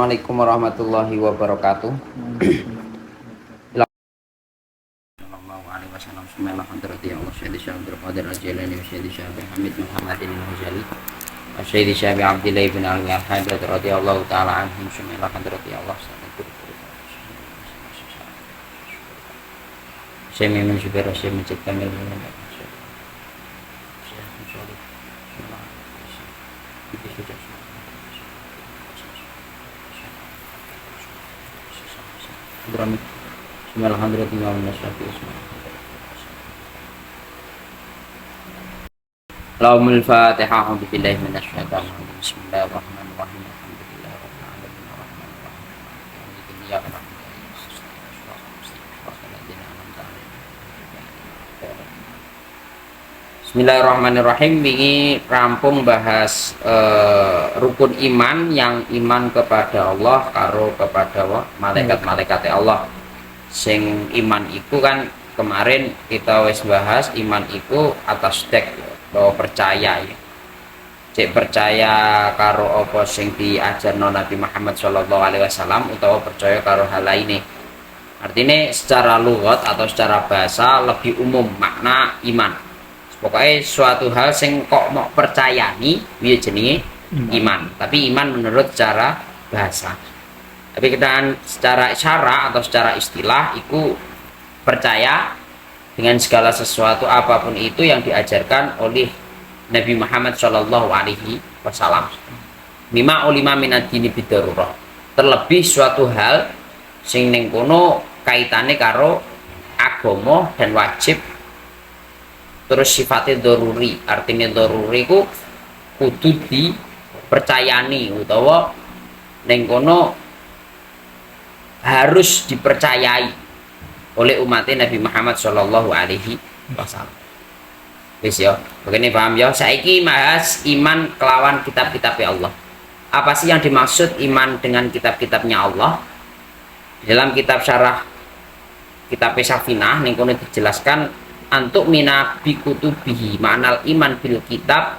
Assalamualaikum warahmatullahi wabarakatuh. Sallallahu alaihi wasallam. Bismillah hadrati Allah Sayyidi Syabir Qadir Al-Jilani wa Sayyidi Syabir Hamid Muhammadin Al-Huzali wa Sayyidi Syabir Abdillah ibn Ali Al-Haddad radhiyallahu ta'ala anhum. Bismillah hadrati Allah Syami min syubir Syami min kamil Lahumul Fatihah. A'udzu billahi minasy syaithanir rajim. Bismillahirrahmanirrahim. Alhamdulillahirabbil alamin arrahmanir rahim. Iyyaka na'budu wa iyyaka nasta'in. Bismillahirrahmanirrahim. Wingi rampung bahas rukun iman, yang iman kepada Allah karo kepada malaikat-malaikat Allah. Sing iman iku kan kemarin kita wis bahas, iman iku atas dek bahwa percaya ya. Cek percaya karo apa sing diajarno Nabi Muhammad sallallahu alaihi wasallam utawa percaya karo hal lainnya. Artinya secara lughat atau secara bahasa lebih umum makna iman. Pokoknya suatu hal sing kok mau percayani dia jenenge iman. Tapi iman menurut secara bahasa. Tapi kita secara syara atau secara istilah itu percaya dengan segala sesuatu apapun itu yang diajarkan oleh Nabi Muhammad Shallallahu Alaihi Wasallam. Mimma ulima minad dini bidarurah. Terlebih suatu hal sing ning kono kaitane karo agama dan wajib. Terus sifatnya doruri, artinya doruri ku kudu dipercayani utawa ning kono harus dipercayai oleh umatnya Nabi Muhammad Shallallahu Alaihi Wasallam. Wis ya, begini paham ya. Saiki bahas iman kelawan kitab-kitabnya Allah. Apa sih yang dimaksud iman dengan kitab-kitabnya Allah? Di dalam kitab syarah kitab Safinah ning kono dijelaskan antuk mina bi kutubihi ma'nal iman bil kitab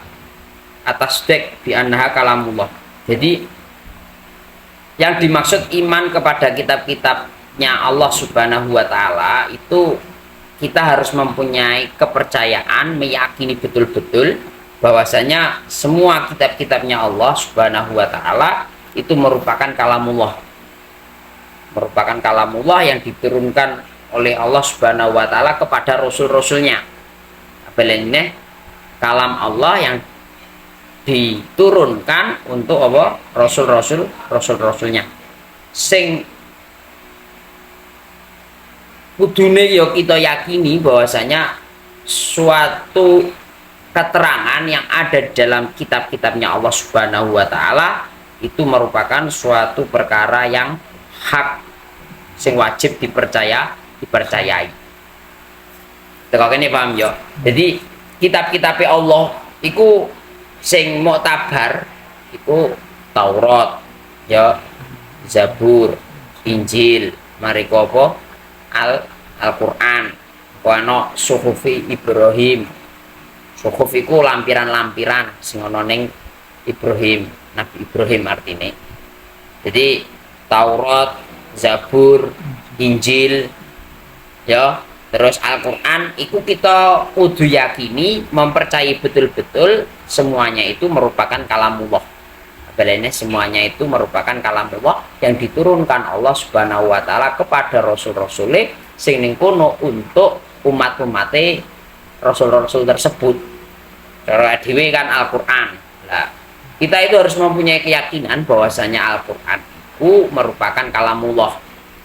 atas dek bi annaha kalamullah. Jadi yang dimaksud iman kepada kitab-kitab Allah Subhanahu wa Ta'ala itu kita harus mempunyai kepercayaan, meyakini betul-betul bahwasanya semua kitab-kitabnya Allah Subhanahu wa Ta'ala itu merupakan kalamullah, yang diturunkan oleh Allah Subhanahu wa Ta'ala kepada rasul-rasulnya. Apalagi kalam Allah yang diturunkan untuk apa? Rasul-rasulnya. Sing kudune ya kita yakini bahwasanya suatu keterangan yang ada dalam kitab-kitabnya Allah Subhanahu wa Ta'ala itu merupakan suatu perkara yang hak sing wajib dipercayai. Tekok ini paham ya. Jadi kitab-kitab Allah iku sing muktabar iku Taurat ya, Zabur, Injil, marika apa? Al-Quran, wano suhufi Ibrahim. Suhuf iku lampiran-lampiran sing ana ning Ibrahim, Nabi Ibrahim artine. Jadi Taurat, Zabur, Injil ya, terus Al-Quran iku kita kudu yakini, mempercayai betul-betul semuanya itu merupakan kalamullah. Balene semuanya itu merupakan kalamullah yang diturunkan Allah Subhanahu wa Ta'ala kepada rasul-rasulnya sing ning kono untuk umat-umate rasul-rasul tersebut. Cara dhewe kan Al-Qur'an. Nah, kita itu harus mempunyai keyakinan bahwasanya Al-Qur'an itu merupakan kalamullah.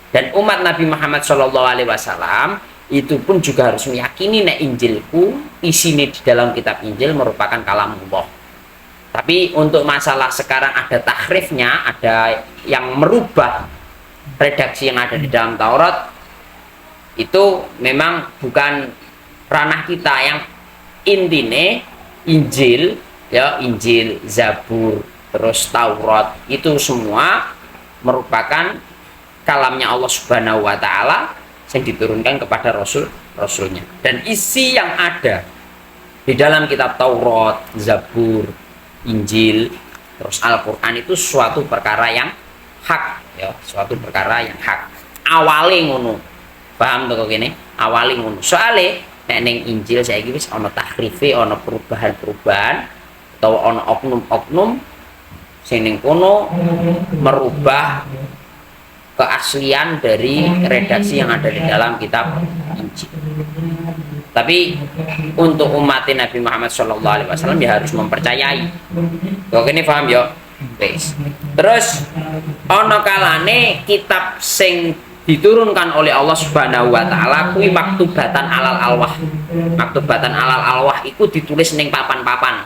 Dan umat Nabi Muhammad Shallallahu Alaihi Wasallam itu pun juga harus meyakini nek Injilku isine di dalam kitab Injil merupakan kalamullah. Tapi untuk masalah sekarang ada tahrifnya, ada yang merubah redaksi yang ada di dalam Taurat, itu memang bukan ranah kita. Yang intine Injil ya, Injil, Zabur, terus Taurat itu semua merupakan kalamnya Allah Subhanahu wa Ta'ala yang diturunkan kepada rasulnya. Dan isi yang ada di dalam kitab Taurat, Zabur, Injil, terus Al-Quran itu suatu perkara yang hak ya, suatu perkara yang hak. Awale ngono. Paham to kok kene? Awale ngono. Soale nek ning Injil saiki wis ana tahrife, ana perubahan-perubahan atau ana oknum-oknum sing ning kono merubah keaslian dari redaksi yang ada di dalam kitab Injil. Tapi untuk umat Nabi Muhammad SAW ya harus mempercayai. Kok ini paham ya? Wes. Terus ana kalane kitab sing diturunkan oleh Allah Subhanahu wa taala kuwi maktubatan alal alwah. Maktubatan alal alwah itu ditulis ning papan-papan.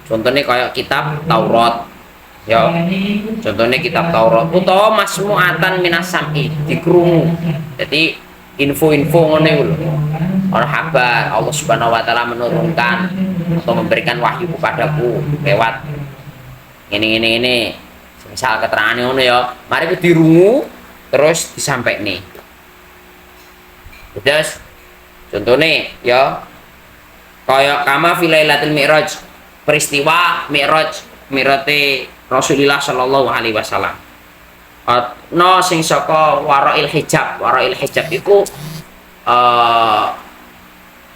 Contohnya kayak kitab Taurat. Ya. Contohnya kitab Taurat utawa masmu'atan minas sam'i dikrungu. Jadi info-info ngono iku lho. Ora kabar Allah Subhanahu wa taala menurunkan atau memberikan wahyu kepadaku lewat ini. Misal keterangan ngono ya. Mari ku dirungu terus disampaikan nih. Terus contohnya ya kayak kama fi lailatul mi'raj, peristiwa mi'rate Rasulullah sallallahu alaihi wasallam. No sing saka warail hijab iku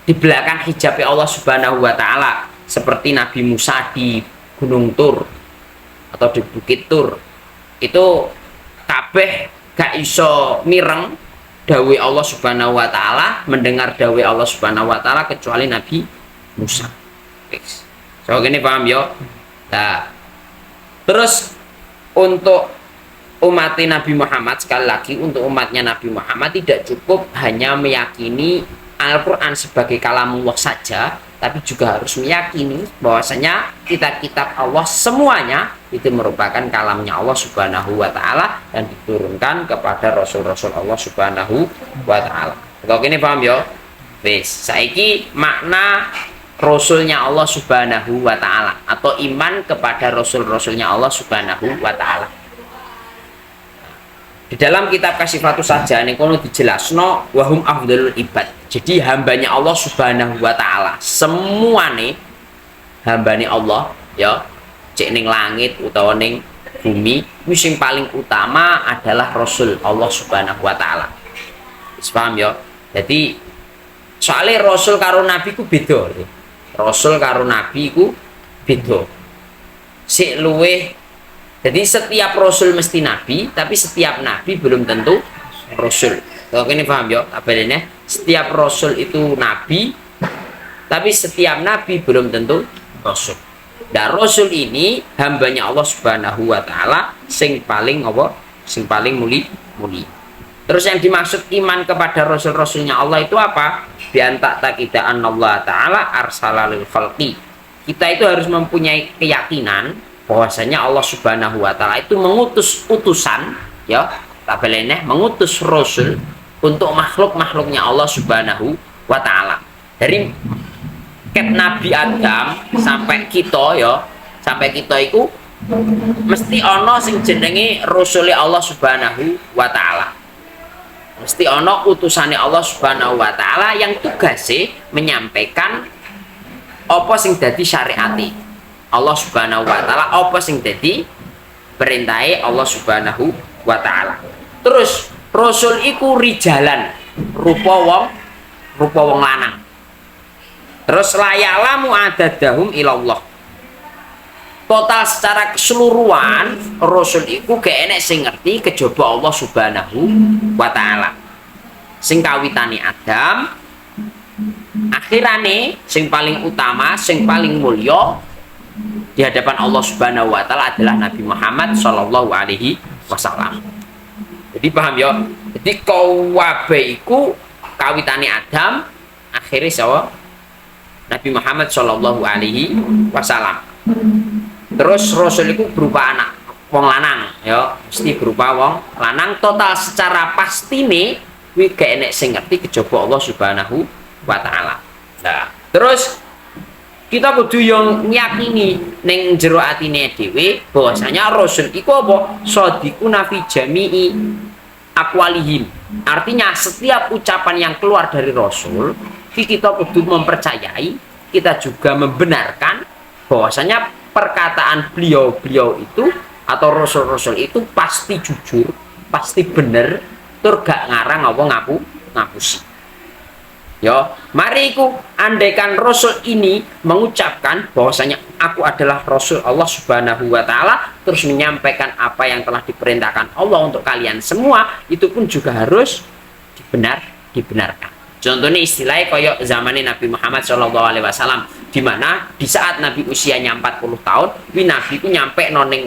di belakang hijab Allah Subhanahu wa taala seperti Nabi Musa di Gunung Tur atau di Bukit Tur. Itu kabeh gak iso mireng dawuh Allah Subhanahu wa taala, mendengar dawuh Allah Subhanahu wa taala kecuali Nabi Musa. So gini paham ya? Nah, terus untuk umat Nabi Muhammad, sekali lagi untuk umatnya Nabi Muhammad tidak cukup hanya meyakini Al-Quran sebagai kalamullah saja, tapi juga harus meyakini bahwasanya kitab-kitab Allah semuanya itu merupakan kalamnya Allah Subhanahu wa taala dan diturunkan kepada rasul-rasul Allah Subhanahu wa taala. Kok ini paham ya? Wis, saiki makna rasulnya Allah Subhanahu wa taala atau iman kepada rasul-rasulnya Allah Subhanahu wa taala. Di dalam kitab Kasifatus Saja ini kono dijelasno wahum afdalul ibad. Jadi hambanya Allah Subhanahu wa taala. Semua nih hambanya Allah ya, cek ning langit utawa ning bumi, sing paling utama adalah Rasul Allah Subhanahu wa taala. Wis paham ya? Jadi soalnya Rasul karo Nabi ku beda. Rasul karo Nabi ku beda. Sik luweh. Jadi setiap Rasul mesti Nabi, tapi setiap Nabi belum tentu Rasul. Kalau ini paham ya? Apalagi setiap Rasul itu Nabi, tapi setiap Nabi belum tentu Rasul. Dan Rasul ini hambanya Allah Subhanahu wa taala sing paling apa? Sing paling muli. Terus yang dimaksud iman kepada Rasul-Rasulnya Allah itu apa? Biantak takidaan Allah taala arsalalil khalqi. Kita itu harus mempunyai keyakinan bahwasanya Allah Subhanahu wa taala itu mengutus utusan ya, tak beleneh mengutus rasul untuk makhluk-makhluknya Allah Subhanahu wa taala. Dari ket Nabi Adam sampai kita ya, sampai kita itu mesti ana sing jenenge rasule Allah Subhanahu wa taala. Mesti ana utusane Allah Subhanahu wa taala yang tugasnya menyampaikan apa sing dadi syariate Allah Subhanahu wa taala, apa sing dadi perintahe Allah Subhanahu wa taala. Terus rasul iku rijalan, rupa wong lanang. Terus layalamu adadahum ilallah. Total secara keseluruhan rasul iku gak enek sing ngerti kejaba Allah Subhanahu wa taala. Sing kawitane Adam, akhirane sing paling utama, sing paling mulya di hadapan Allah Subhanahu wa taala adalah Nabi Muhammad sallallahu alaihi wasallam. Jadi paham ya? Jadi kabeh iku kawitane Adam, akhire sawa Nabi Muhammad sallallahu alaihi wasallam. Terus rasul iku berupa anak wong lanang ya, mesti berupa wong lanang. Total secara pastine kuwi gak enek sing ngerti kejaba Allah Subhanahu wa taala. Nah, terus kita kudu yang nyakini neng jero atine dhewe bahwasanya rasul iku apa? Shadiquna fi jami'i aqwalihim. Artinya setiap ucapan yang keluar dari rasul kita kudu mempercayai, kita juga membenarkan bahwasanya perkataan beliau itu atau rasul-rasul itu pasti jujur, pasti bener, tur gak ngarang apa ngapusi. Yo, mari iku andaikan rasul ini mengucapkan bahwasanya aku adalah rasul Allah Subhanahu wa taala, terus menyampaikan apa yang telah diperintahkan Allah untuk kalian semua, itu pun juga harus dibenarkan. Contohnya istilahnya koyok zamannya Nabi Muhammad SAW, di mana di saat Nabi usianya 40 tahun, Nabi itu nyampe noning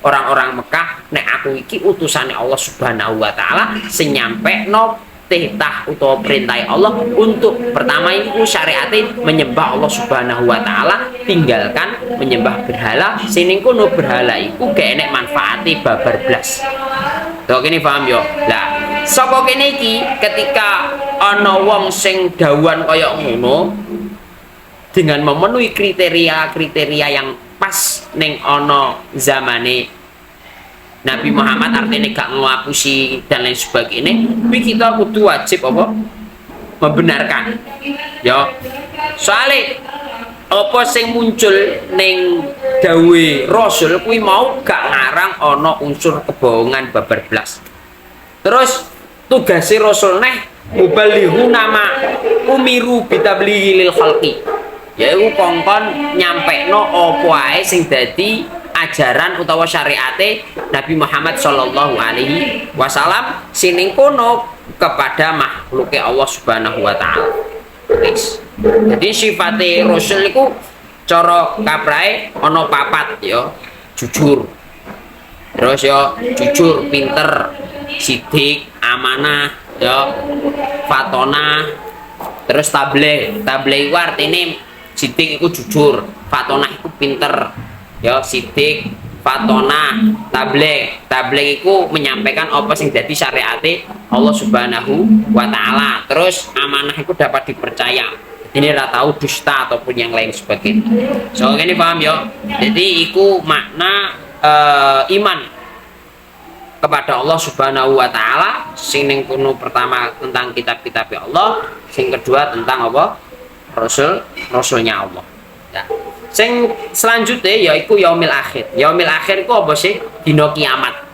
orang-orang Mekah, nek aku iki utusannya Allah Subhanahu wa taala sing nyampe no titah utawa perintah Allah untuk pertama itu syariatnya menyembah Allah Subhanahu wa taala, tinggalkan menyembah berhala. Sing kono berhala iku gak enek manfaate babar blas. Tuh kene paham yo. Lah, saka kene iki ketika ana wong sing dawuhan kaya ngono dengan memenuhi kriteria-kriteria yang pas ning ana zamane Nabi Muhammad, artinya gak ngapusi dan lain sebagainya, tapi kita kudu wajib apa? Membenarkan. Ya. Soalnya apa sing muncul ning dawe Rasul kuwi mau gak ngarang ana unsur kebohongan babar blas. Terus tugasnya Rasul neh muballighu nama umiru bitablighi lil khalqi. Yaiku kongkon nyampekno apa ae sing dadi ajaran utawa syariate Nabi Muhammad Shallallahu Alaihi Wasallam sining kono kepada makhluknya Allah Subhanahu Wa Taala. Jadi sifatnya Rasul itu cara kaprae ono papat ya, jujur, terus ya jujur, pinter, sidik, amanah, ya fatona, terus tabligh itu artinya sidik itu jujur, fatona itu pinter. Ya sidik, fatona, tabligh itu menyampaikan apa sing dadi syariate Allah Subhanahu wa taala. Terus amanah itu dapat dipercaya. Ini ora tahu dusta ataupun yang lain sebagainya. So ini paham ya. Jadi iku makna iman kepada Allah Subhanahu wa taala. Sing ning kono pertama tentang kitab-kitab Allah, sing kedua tentang apa? Rasulnya Allah. Ya. Sing selanjutnya yaitu yaumil akhir. Yaumil akhir itu apa sih? Dino kiamat.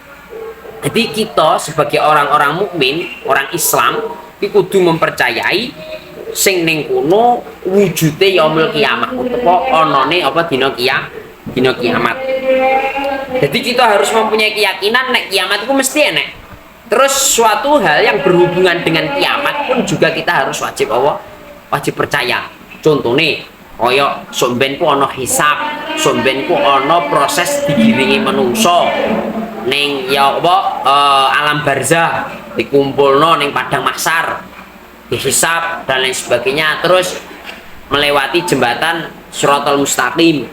Jadi kita sebagai orang-orang mukmin, orang Islam, kita kudu mempercayai sing ning kono wujude yaumil kiamat. Utawa onone apa dino kiamat. Jadi kita harus mempunyai keyakinan nek kiamat itu mesti enek. Terus suatu hal yang berhubungan dengan kiamat pun juga kita harus wajib percaya. Contohnya kaya somben ku ana hisab, somben ku ana proses digiringi menungso ning ya apa alam barzah, dikumpulno ning padang mahsyar, dihisab dan lain sebagainya, terus melewati jembatan Shiratal Mustaqim.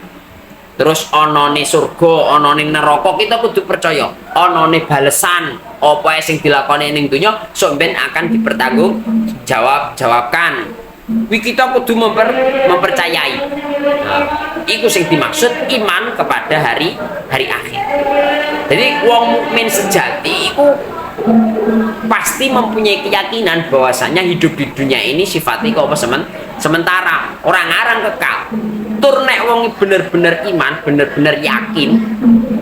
Terus onone surga, onone neraka, kita kudu percaya. Onone balesan apa sing dilakoni ning donya somben akan dipertanggungjawabkan. Kita kudu mempercayai. Nah, itu sing dimaksud iman kepada hari akhir. Jadi wong mukmin sejati itu pasti mempunyai keyakinan bahwasanya hidup di dunia ini sifatnya apa sementara, orang ngarang kekal. Tur nek wong bener-bener iman, bener-bener yakin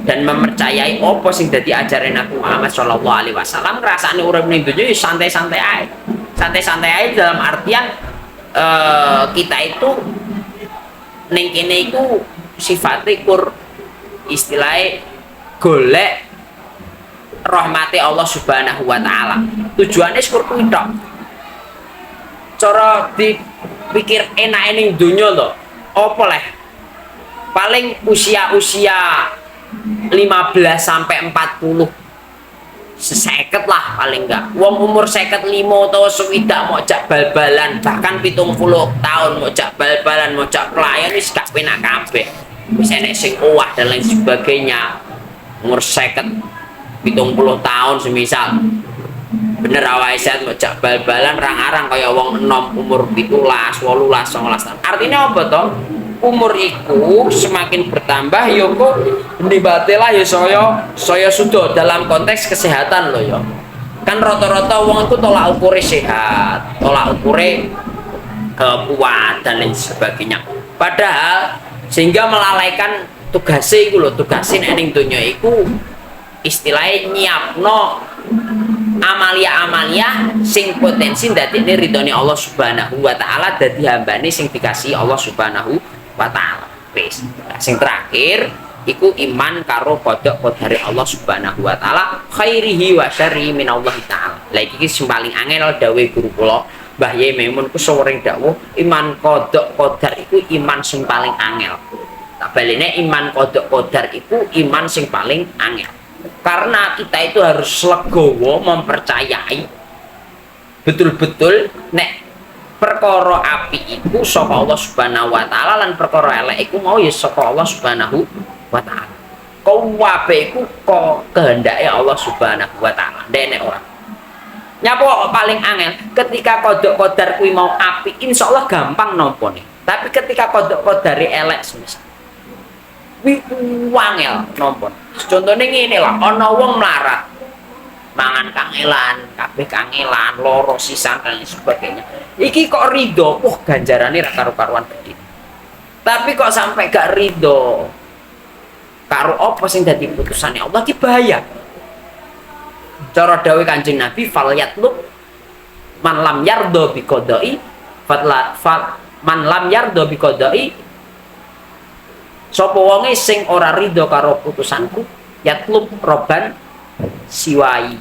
dan mempercayai apa sing dadi ajaran Nabi Muhammad sallallahu alaihi wasallam, rasane urip ning donya santai-santai ae. Santai-santai ae dalam artian kita itu neng kene itu sifatnya kur istilahnya golek rahmati Allah Subhanahu wa taala. Tujuannya kur kuwi tok. Cara dipikir enak ning donya lho. Apa leh? Paling usia 15 sampai 40 seseket lah paling enggak. Wong umur 55 atau swidak mau jak bal-balan, bahkan 70 tahun mau jak bal-balan, mau jak pelayan wis gak penak kabeh. Wis enek sing owah dan lain sebagainya. Umur 50 70 tahun semisal. Bener awake sehat mau jak bal-balan rang-arang kaya wong enom umur 17, 18, 19 tahun. Artinya apa toh? Umur iku semakin bertambah ya kok ndibatelah ya saya sudah dalam konteks kesehatan loh ya. Kan rata-rata wong itu tolak ukure sehat, tolak ukure kuat dan lain sebagainya. Padahal sehingga melalaikan tugase iku lho, tugase nek ning donya iku istilahnya nyiapno amalia-amalia sing potensi ndadekne ridhone Allah Subhanahu wa taala dadi hambane sing dikasihi Allah Subhanahu wa taala. Wis. Sing terakhir iku iman karo qada qadare Allah Subhanahu wa taala khairihi wa syarrihi min Allah taala. Lah iki sing paling angel dawuh guru kula Mbah Yai Maimun ku sering dawuh iman qada qadar iku iman sing paling angel. Tak balene iman qada qadar iku iman sing paling angel. Karena kita itu harus legowo mempercayai betul-betul nek perkara api iku saka Allah Subhanahu wa taala lan perkara elek iku mau ya saka Allah Subhanahu wa taala. Kabeh iku kok kehendake Allah Subhanahu wa taala. Dene ora. Nyapa paling angel ketika kodok qadar kuwi mau api insyaallah gampang nampane. Tapi ketika kodok qadare elek semisal kuwi wangel nampon. Contone ngene lah, ana wong melarat. Mangan kangelan, kabeh kangelan, loro sisan dan sebagainya. Iki kok ridho, ganjarane ra karo-karuan gedhe. Tapi kok sampai gak ridho karo apa sing dadi putusane Allah ki bahaya. Cara dawuh Kanjeng Nabi falyatlub man lam yardo bi qada'i man lam yardo bi qada'i sapa wonge sing ora ridho karo putusanku yatlub roban siwai.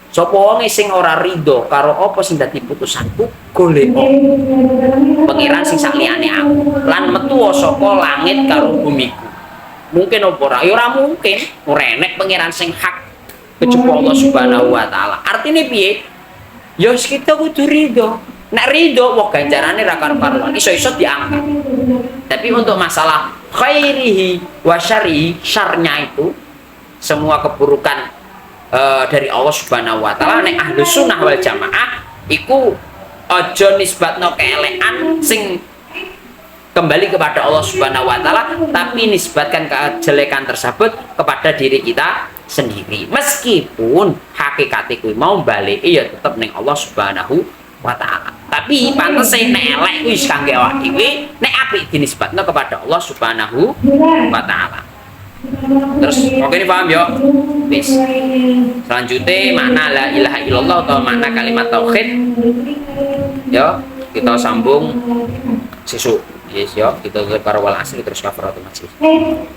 Sapa wonge sing ora ridho karo apa sing dadi putusanku golek pangeran sing saliyane aku lan metu saka langit karo bumiku. Mungkin apa ora? Ya ora mungkin. Ora enek pangeran sing hak kejaba Allah Subhanahu wa taala. Artine piye? Ya kita kudu ridho. Nek ridho wong ganjarane ra karo-karuan, iso-iso diangkat. Tapi untuk masalah khairihi wa syarrihi, syarnya itu semua keburukan dari Allah Subhanahu wa taala nek Ahlus Sunnah wal Jamaah iku aja nisbatno keelekan sing kembali kepada Allah Subhanahu wa taala, tapi nisbatkan kejelekan tersebut kepada diri kita sendiri. Meskipun hakikate kuwi mau balike ya tetep ning Allah Subhanahu wa taala. Tapi pantese nek elek kuwi wis kangge awake dhewe, nek apik dinisbatno kepada Allah Subhanahu wa taala. Terus oke ini paham ya? Bis. Selanjutnya makna la ilaha illallah atau makna kalimat tauhid. Ya, kita sambung sesuk. Yes, yo kita ke para wal asri terus kafaratul majlis.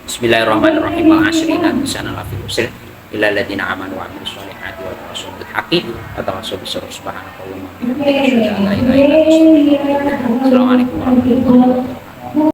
Bismillahirrahmanirrahim. Wal asri inna insana lafi khusr illa alladziina aamanu wa 'amilus shalihati wa tawassaw bil haqqi wa tawassaw bis sabr. Subhanakallahumma wa bihamdika, la ilaha illa anta, astaghfiruka wa atubu ilaik. Assalamualaikum warahmatullahi wabarakatuh.